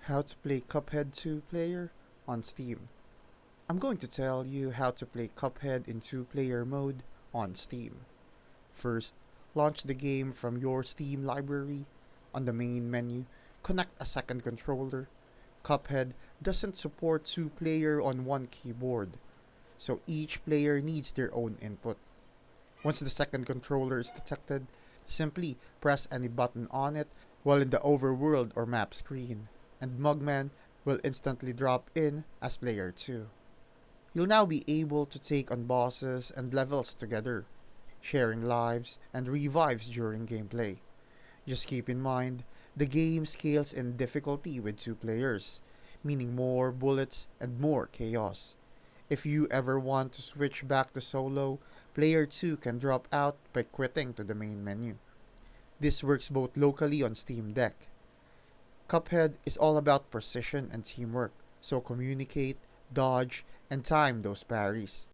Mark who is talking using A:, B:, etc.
A: How to play Cuphead 2-player on Steam. I'm going to tell you how to play Cuphead in 2-player mode on Steam. First, launch the game from your Steam library. On the main menu, connect a second controller. Cuphead doesn't support 2-player on one keyboard, so each player needs their own input. Once the second controller is detected, simply press any button on it while in the overworld or map screen, and Mugman will instantly drop in as player 2. You'll now be able to take on bosses and levels together, sharing lives and revives during gameplay. Just keep in mind, the game scales in difficulty with 2 players, meaning more bullets and more chaos. If you ever want to switch back to solo, player 2 can drop out by quitting to the main menu. This works both locally on Steam Deck. Cuphead is all about precision and teamwork, so communicate, dodge, and time those parries.